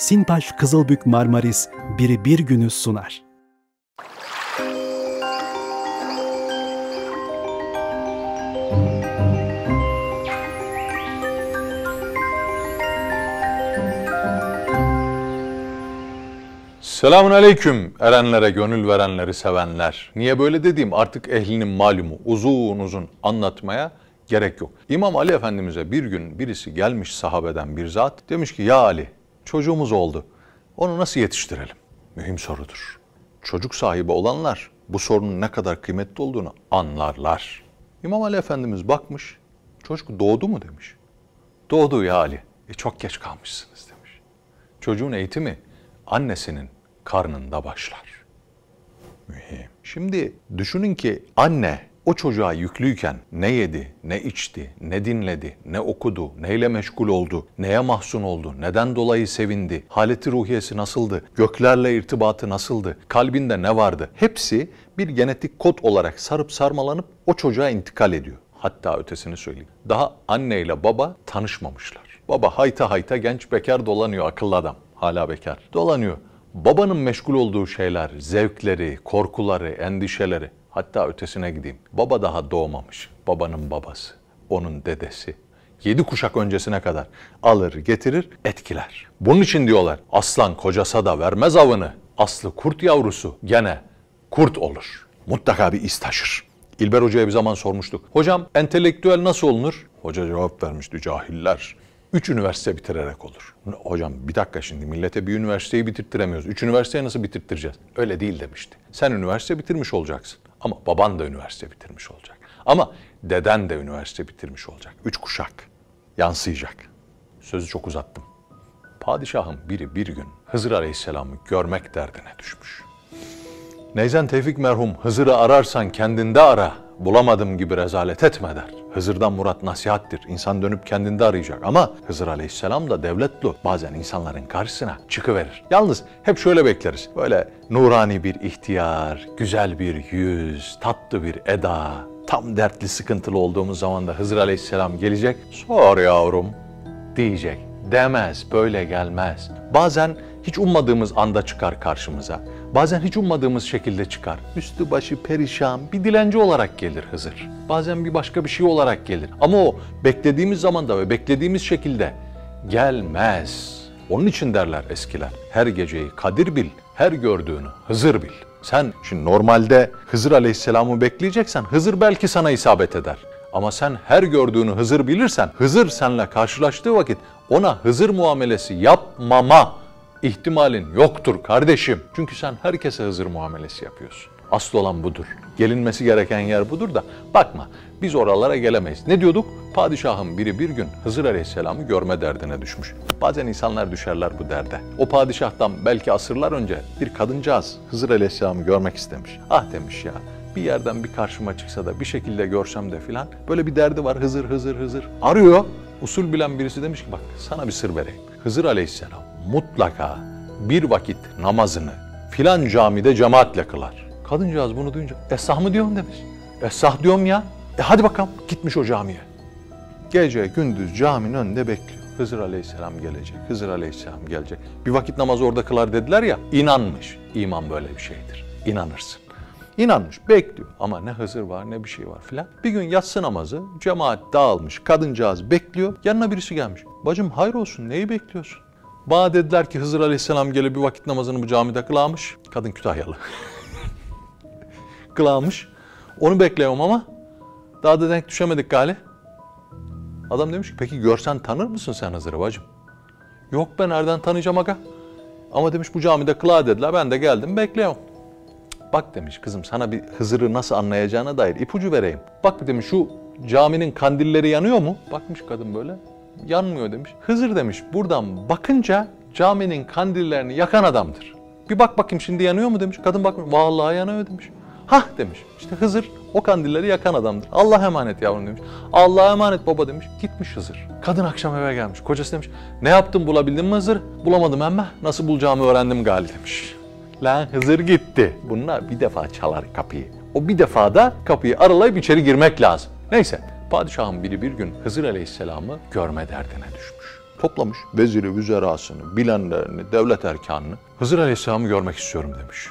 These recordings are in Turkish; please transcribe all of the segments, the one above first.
Sinpaş Kızılbük Marmaris Biri Bir Günü sunar. Selamun aleyküm erenlere, gönül verenleri sevenler. Niye böyle dediğim artık ehlinin malumu, uzun uzun anlatmaya gerek yok. İmam Ali Efendimiz'e bir gün birisi gelmiş, sahabeden bir zat. Demiş ki ya Ali, çocuğumuz oldu. Onu nasıl yetiştirelim? Mühim sorudur. Çocuk sahibi olanlar bu sorunun ne kadar kıymetli olduğunu anlarlar. İmam Ali Efendimiz bakmış, çocuk doğdu mu demiş. Doğdu ya Ali. Çok geç kalmışsınız demiş. Çocuğun eğitimi annesinin karnında başlar. Mühim. Şimdi düşünün ki anne o çocuğa yüklüyken ne yedi, ne içti, ne dinledi, ne okudu, neyle meşgul oldu, neye mahzun oldu, neden dolayı sevindi, haleti ruhiyesi nasıldı, göklerle irtibatı nasıldı, kalbinde ne vardı? Hepsi bir genetik kod olarak sarıp sarmalanıp o çocuğa intikal ediyor. Hatta ötesini söyleyeyim. Daha anneyle baba tanışmamışlar. Baba hayta hayta genç bekar dolanıyor, akıllı adam. Hala bekar. Dolanıyor. Babanın meşgul olduğu şeyler, zevkleri, korkuları, endişeleri. Hatta ötesine gideyim. Baba daha doğmamış. Babanın babası, onun dedesi. 7 kuşak öncesine kadar alır, getirir, etkiler. Bunun için diyorlar, aslan kocasa da vermez avını. Aslı kurt yavrusu gene kurt olur. Mutlaka bir iz taşır. İlber Hoca'ya bir zaman sormuştuk. Hocam entelektüel nasıl olunur? Hoca cevap vermişti, cahiller. 3 üniversite bitirerek olur. Hocam bir dakika şimdi millete bir üniversiteyi bitirttiremiyoruz. 3 üniversiteyi nasıl bitirttireceğiz? Öyle değil demişti. Sen üniversite bitirmiş olacaksın. Ama baban da üniversite bitirmiş olacak. Ama deden de üniversite bitirmiş olacak. 3 kuşak yansıyacak. Sözü çok uzattım. Padişahın biri bir gün Hızır Aleyhisselam'ı görmek derdine düşmüş. Neyzen Tevfik merhum Hızır'ı ararsan kendinde ara, bulamadım gibi rezalet etme der. Hızır'dan murat nasihattir. İnsan dönüp kendinde arayacak ama Hızır Aleyhisselam da devletlu. Bazen insanların karşısına çıkıverir. Yalnız hep şöyle bekleriz. Böyle nurani bir ihtiyar, güzel bir yüz, tatlı bir eda. Tam dertli, sıkıntılı olduğumuz zaman da Hızır Aleyhisselam gelecek. Sor yavrum diyecek. Demez, böyle gelmez. Bazen hiç ummadığımız anda çıkar karşımıza. Bazen hiç ummadığımız şekilde çıkar. Üstü başı perişan bir dilenci olarak gelir Hızır. Bazen bir başka bir şey olarak gelir. Ama o beklediğimiz zamanda ve beklediğimiz şekilde gelmez. Onun için derler eskiler. Her geceyi kadir bil, her gördüğünü Hızır bil. Sen şimdi normalde Hızır Aleyhisselam'ı bekleyeceksen Hızır belki sana isabet eder. Ama sen her gördüğünü Hızır bilirsen, Hızır seninle karşılaştığı vakit ona Hızır muamelesi yapmama ihtimalin yoktur kardeşim. Çünkü sen herkese Hızır muamelesi yapıyorsun. Asıl olan budur. Gelinmesi gereken yer budur da bakma biz oralara gelemeyiz. Ne diyorduk? Padişahın biri bir gün Hızır Aleyhisselam'ı görme derdine düşmüş. Bazen insanlar düşerler bu derde. O padişahtan belki asırlar önce bir kadıncağız Hızır Aleyhisselam'ı görmek istemiş. Ah demiş ya. Bir yerden bir karşıma çıksa da bir şekilde görsem de filan. Böyle bir derdi var Hızır, Hızır, Hızır. Arıyor. Usul bilen birisi demiş ki bak sana bir sır vereyim. Hızır Aleyhisselam mutlaka bir vakit namazını filan camide cemaatle kılar. Kadıncağız bunu duyunca esah mı diyorsun demiş. Esah diyorum ya. Hadi bakalım gitmiş o camiye. Gece gündüz caminin önünde bekliyor. Hızır Aleyhisselam gelecek, Hızır Aleyhisselam gelecek. Bir vakit namazı orada kılar dediler ya. İnanmış. İman böyle bir şeydir. İnanırsın. İnanmış, bekliyor ama ne Hızır var ne bir şey var filan. Bir gün yatsı namazı, cemaat dağılmış, kadıncağız bekliyor. Yanına birisi gelmiş. Bacım hayrolsun, neyi bekliyorsun? Bana dediler ki Hızır Aleyhisselam gelip bir vakit namazını bu camide kılamış. Kadın Kütahyalı. Kılamış. Onu bekliyorum ama daha da denk düşemedik gali. Adam demiş ki peki görsen tanır mısın sen Hızır'ı bacım? Yok ben nereden tanıyacağım aga? Ama demiş bu camide kıla dediler ben de geldim bekliyorum. Bak demiş kızım sana bir Hızır'ı nasıl anlayacağına dair ipucu vereyim. Bak demiş şu caminin kandilleri yanıyor mu? Bakmış kadın böyle. Yanmıyor demiş. Hızır demiş buradan bakınca caminin kandillerini yakan adamdır. Bir bak bakayım şimdi yanıyor mu demiş. Kadın bakmış vallahi yanıyor demiş. Hah demiş işte Hızır o kandilleri yakan adamdır. Allah'a emanet yavrum demiş. Allah'a emanet baba demiş. Gitmiş Hızır. Kadın akşam eve gelmiş. Kocası demiş ne yaptın bulabildin mi Hızır? Bulamadım emme. Nasıl bulacağımı öğrendim gali demiş. Lan Hızır gitti. Bunlar bir defa çalar kapıyı. O bir defa da kapıyı aralayıp içeri girmek lazım. Neyse padişahın biri bir gün Hızır Aleyhisselam'ı görme derdine düşmüş. Toplamış veziri, vüzerasını, bilenlerini, devlet erkanını. Hızır Aleyhisselam'ı görmek istiyorum demiş.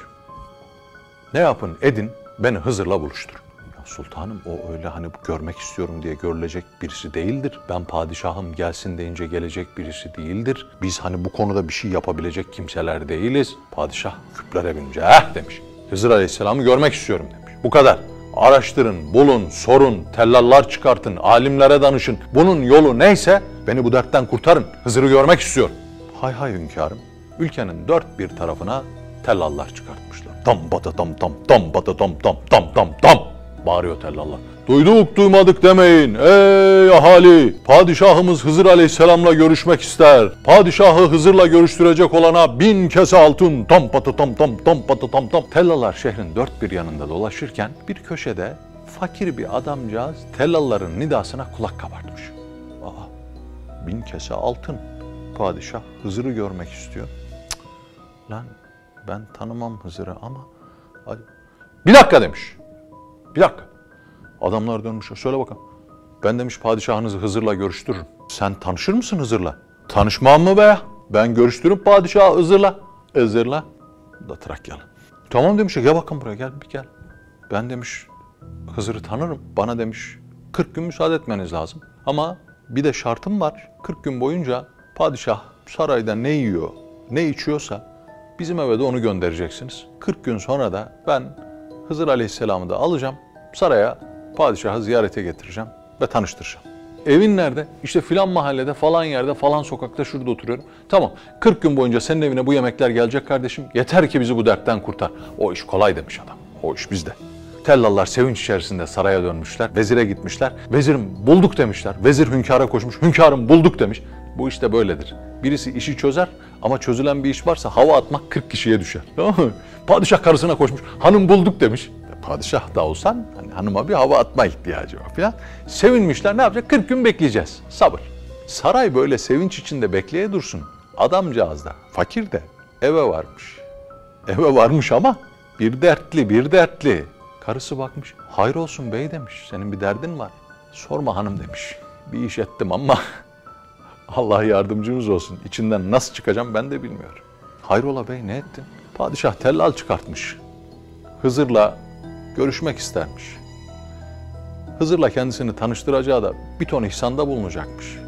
Ne yapın edin beni Hızır'la buluşturun. Ya sultanım o öyle hani görmek istiyorum diye görülecek birisi değildir. Ben padişahım gelsin deyince gelecek birisi değildir. Biz hani bu konuda bir şey yapabilecek kimseler değiliz. Padişah küplere binince demiş. Hızır Aleyhisselam'ı görmek istiyorum demiş. Bu kadar. Araştırın, bulun, sorun, tellallar çıkartın, alimlere danışın. Bunun yolu neyse beni bu dertten kurtarın. Hızır'ı görmek istiyorum. Hay hay hünkârım. Ülkenin dört bir tarafına tellallar çıkartmışlar. Tam bata tam tam tam bata tam tam tam tam tam bağırıyor tellallar. Duyduk duymadık demeyin ey ahali. Padişahımız Hızır Aleyhisselam'la görüşmek ister. Padişahı Hızır'la görüştürecek olana 1000 kese altın tam pata tam tam tam pata tam tam. Tellallar şehrin dört bir yanında dolaşırken bir köşede fakir bir adamcağız tellalların nidasına kulak kabartmış. 1000 kese altın. Padişah Hızır'ı görmek istiyor. Cık, lan ben tanımam Hızır'ı ama... Bir dakika demiş. Bir dakika. Adamlar dönmüş. Söyle bakalım. Ben demiş padişahınızı Hızır'la görüştürürüm. Sen tanışır mısın Hızır'la? Tanışmam mı be? Ben görüştürürüm padişahı Hızır'la. Hızır'la. Da Trakyalı. Tamam demiş. Gel bakın buraya gel bir gel. Ben demiş Hızır'ı tanırım. Bana demiş 40 gün müsaade etmeniz lazım. Ama bir de şartım var. 40 gün boyunca padişah sarayda ne yiyor, ne içiyorsa bizim eve de onu göndereceksiniz. 40 gün sonra da ben Hızır Aleyhisselam'ı da alacağım. Saraya padişahı ziyarete getireceğim ve tanıştıracağım. Evin nerede? İşte filan mahallede, falan yerde, falan sokakta şurada oturuyorum. Tamam 40 gün boyunca senin evine bu yemekler gelecek kardeşim. Yeter ki bizi bu dertten kurtar. O iş kolay demiş adam. O iş bizde. Tellallar sevinç içerisinde saraya dönmüşler. Vezire gitmişler. Vezirim bulduk demişler. Vezir hünkâra koşmuş. Hünkârım bulduk demiş. Bu işte böyledir. Birisi işi çözer ama çözülen bir iş varsa hava atmak 40 kişiye düşer. Tamam mı? Padişah karısına koşmuş. Hanım bulduk demiş. Padişah da olsan hani hanıma bir hava atma ihtiyacı var falan. Sevinmişler ne yapacak? 40 gün bekleyeceğiz. Sabır. Saray böyle sevinç içinde bekleye dursun. Adamcağız da fakir de eve varmış. Eve varmış ama bir dertli. Karısı bakmış. Hayrolsun bey demiş. Senin bir derdin var. Sorma hanım demiş. Bir iş ettim ama Allah yardımcımız olsun. İçinden nasıl çıkacağım ben de bilmiyorum. Hayrola bey ne ettin? Padişah tellal çıkartmış. Hızır'la görüşmek istermiş. Hızır'la kendisini tanıştıracağı da bir ton ihsanda bulunacakmış.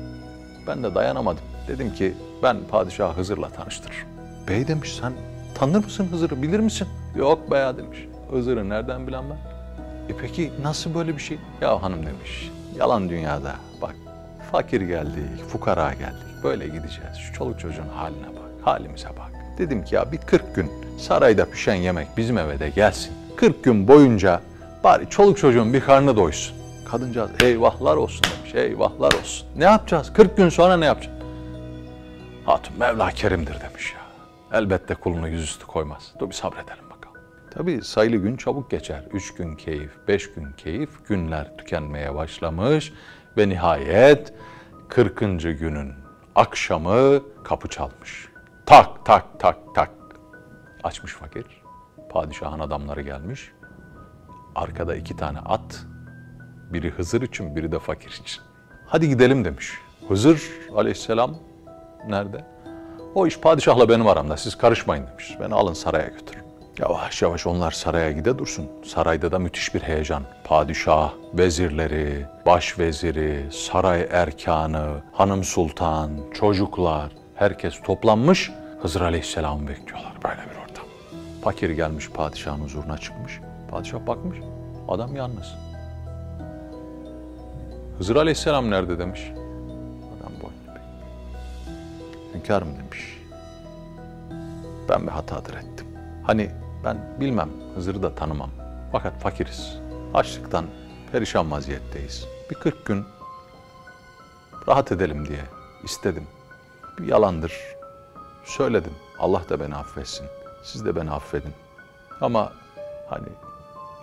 Ben de dayanamadım. Dedim ki ben padişahı Hızır'la tanıştırırım. Bey demiş sen tanır mısın Hızır'ı bilir misin? Yok be ya demiş. Hızır'ı nereden bilen ben? Peki nasıl böyle bir şey? Ya hanım demiş. Yalan dünyada bak. Fakir geldik, fukara geldik. Böyle gideceğiz. Şu çoluk çocuğun haline bak. Halimize bak. Dedim ki ya bir 40 gün sarayda pişen yemek bizim eve de gelsin. 40 gün boyunca bari çoluk çocuğun bir karnı doysun. Kadıncağız eyvahlar olsun demiş. Eyvahlar olsun. Ne yapacağız? 40 gün sonra ne yapacağız? Hatun Mevla Kerim'dir demiş ya. Elbette kulunu yüzüstü koymaz. Dur bir sabredelim bakalım. Tabii sayılı gün çabuk geçer. 3 gün keyif, 5 gün keyif. Günler tükenmeye başlamış. Ve nihayet 40. günün akşamı kapı çalmış. Tak tak tak tak. Açmış fakir. Padişahın adamları gelmiş. Arkada 2 tane at. Biri Hızır için, biri de fakir için. Hadi gidelim demiş. Hızır Aleyhisselam nerede? O iş padişahla benim aramda. Siz karışmayın demiş. Beni alın saraya götürün. Yavaş yavaş onlar saraya gide dursun. Sarayda da müthiş bir heyecan. Padişah, vezirleri, başveziri, saray erkanı, hanım sultan, çocuklar. Herkes toplanmış. Hızır Aleyhisselam'ı bekliyorlar. Böyle bir ortam. Fakir gelmiş padişahın huzuruna çıkmış. Padişah bakmış. Adam yalnız. Hızır Aleyhisselam nerede demiş. Adam boynunu bükmüş. Hünkârım demiş. Ben bir hatadır ettim. Hani ben bilmem, Hızır'ı da tanımam. Fakat fakiriz. Açlıktan perişan vaziyetteyiz. Bir 40 gün rahat edelim diye istedim. Bir yalandır. Söyledim. Allah da beni affetsin. Siz de beni affedin. Ama hani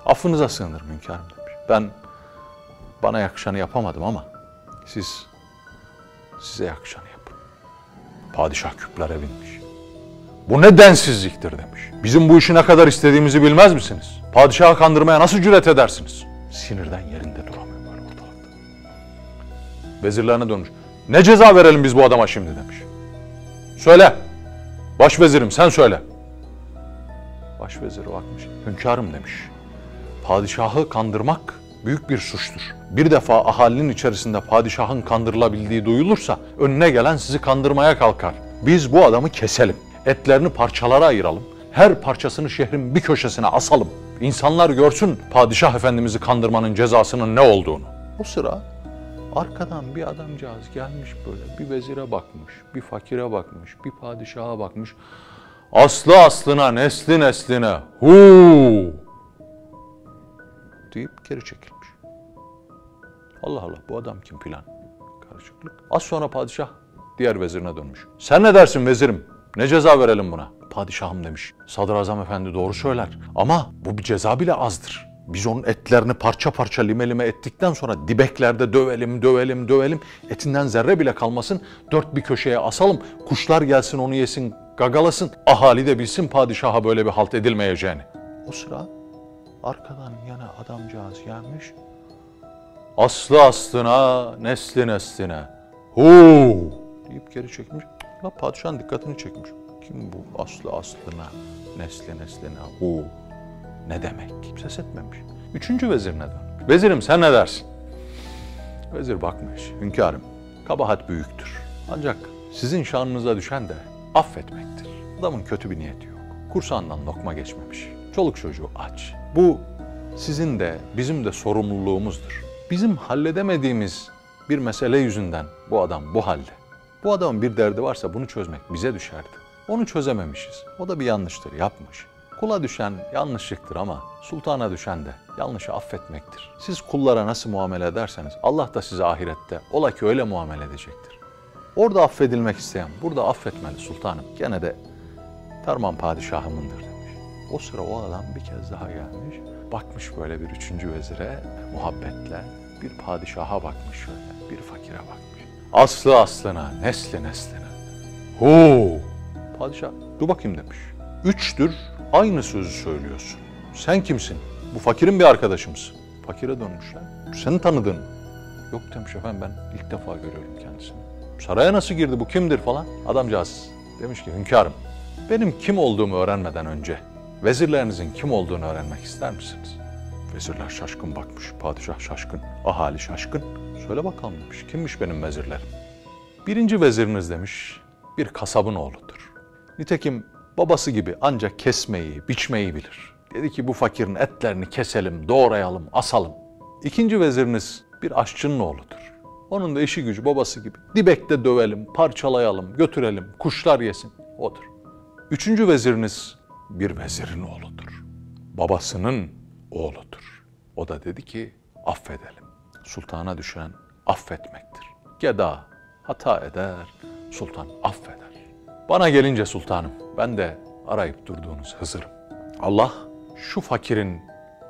affınıza sığınırım hünkârım demiş. Ben bana yakışanı yapamadım ama siz size yakışanı yapın. Padişah küplere binmiş. Bu ne densizliktir demiş. Bizim bu işi ne kadar istediğimizi bilmez misiniz? Padişahı kandırmaya nasıl cüret edersiniz? Sinirden yerinde duramıyor böyle ortalıkta. Vezirlerine dönmüş. Ne ceza verelim biz bu adama şimdi demiş. Söyle. Başvezirim sen söyle. Başveziri bakmış. Hünkârım demiş. Padişahı kandırmak büyük bir suçtur. Bir defa ahalinin içerisinde padişahın kandırılabildiği duyulursa önüne gelen sizi kandırmaya kalkar. Biz bu adamı keselim. Etlerini parçalara ayıralım. Her parçasını şehrin bir köşesine asalım. İnsanlar görsün padişah efendimizi kandırmanın cezasının ne olduğunu. O sıra arkadan bir adamcağız gelmiş böyle, bir vezire bakmış, bir fakire bakmış, bir padişaha bakmış. Aslı aslına, nesli nesline, huu deyip geri çekilmiş. Allah Allah, bu adam kim filan? Karışıklık. Az sonra padişah diğer vezirine dönmüş. Sen ne dersin vezirim? Ne ceza verelim buna? Padişahım demiş. Sadrazam efendi doğru söyler. Ama bu bir ceza bile azdır. Biz onun etlerini parça parça lime lime ettikten sonra dibeklerde dövelim. Etinden zerre bile kalmasın. Dört bir köşeye asalım. Kuşlar gelsin onu yesin, gagalasın. Ahali de bilsin padişaha böyle bir halt edilmeyeceğini. O sıra arkadan yana adamcağız gelmiş. Aslı aslına, nesli nesline. Huu deyip geri çekmiş. Ya padişahın dikkatini çekmiş. Kim bu aslı aslına, nesli nesline, huu? Ne demek? Ses etmemiş. Üçüncü vezirine dön. Vezirim sen ne dersin? Vezir bakmış. Hünkârım, kabahat büyüktür. Ancak sizin şanınıza düşen de affetmektir. Adamın kötü bir niyeti yok. Kursağından lokma geçmemiş. Çoluk çocuğu aç. Bu sizin de bizim de sorumluluğumuzdur. Bizim halledemediğimiz bir mesele yüzünden bu adam bu halde. Bu adamın bir derdi varsa bunu çözmek bize düşerdi. Onu çözememişiz. O da bir yanlıştır, yapmış. Kula düşen yanlışlıktır ama sultana düşen de yanlışı affetmektir. Siz kullara nasıl muamele ederseniz Allah da size ahirette ola ki öyle muamele edecektir. Orada affedilmek isteyen burada affetmeli sultanım. Gene de ferman padişahımındır demiş. O sıra o adam bir kez daha gelmiş. Bakmış böyle bir üçüncü vezire muhabbetle, bir padişaha bakmış şöyle, bir fakire bakmış. Aslı aslına, nesli nesline. Huu! Padişah, dur bakayım demiş. Üçtür, aynı sözü söylüyorsun. Sen kimsin? Bu fakirin bir arkadaşı mısın? Fakire dönmüşler. Seni tanıdın. Yok demiş efendim, ben ilk defa görüyorum kendisini. Saraya nasıl girdi, bu kimdir falan? Adamcağız demiş ki hünkârım, benim kim olduğumu öğrenmeden önce vezirlerinizin kim olduğunu öğrenmek ister misiniz? Vezirler şaşkın bakmış, padişah şaşkın, ahali şaşkın. Söyle bakalım demiş, kimmiş benim vezirlerim? Birinci veziriniz demiş, bir kasabın oğludur. Nitekim babası gibi ancak kesmeyi, biçmeyi bilir. Dedi ki bu fakirin etlerini keselim, doğrayalım, asalım. İkinci veziriniz bir aşçının oğludur. Onun da işi gücü babası gibi. Dibekte dövelim, parçalayalım, götürelim, kuşlar yesin. Odur. Üçüncü veziriniz bir vezirin oğludur. Babasının oğludur. O da dedi ki affedelim. Sultana düşen affetmektir. Geda hata eder, sultan affeder. Bana gelince sultanım, ben de arayıp durduğunuz Hızır'ım. Allah şu fakirin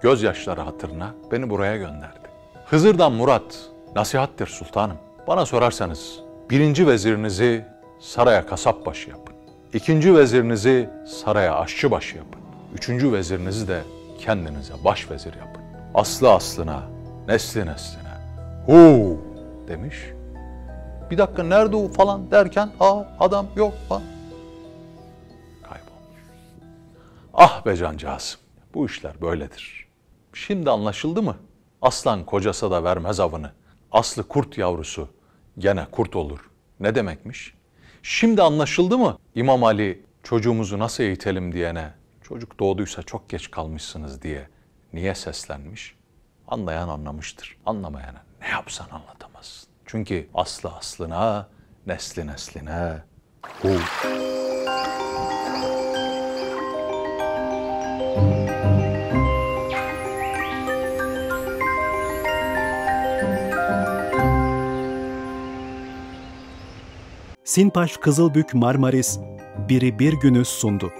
gözyaşları hatırına beni buraya gönderdi. Hızır'dan murat nasihattir sultanım. Bana sorarsanız birinci vezirinizi saraya kasapbaşı yapın. İkinci vezirinizi saraya aşçıbaşı yapın. Üçüncü vezirinizi de kendinize başvezir yapın. Aslı aslına, nesli nesline. Huu demiş. Bir dakika nerede o falan derken adam yok falan. Kaybolmuş. Ah be cancağızım, bu işler böyledir. Şimdi anlaşıldı mı? Aslan kocası da vermez avını. Aslı kurt yavrusu gene kurt olur. Ne demekmiş? Şimdi anlaşıldı mı? İmam Ali çocuğumuzu nasıl eğitelim diyene, çocuk doğduysa çok geç kalmışsınız diye niye seslenmiş? Anlayan anlamıştır. Anlamayana ne yapsan anlatamazsın. Çünkü aslı aslına, nesli nesline. Sinpaş Kızılbük Marmaris Biri Bir Günü sundu.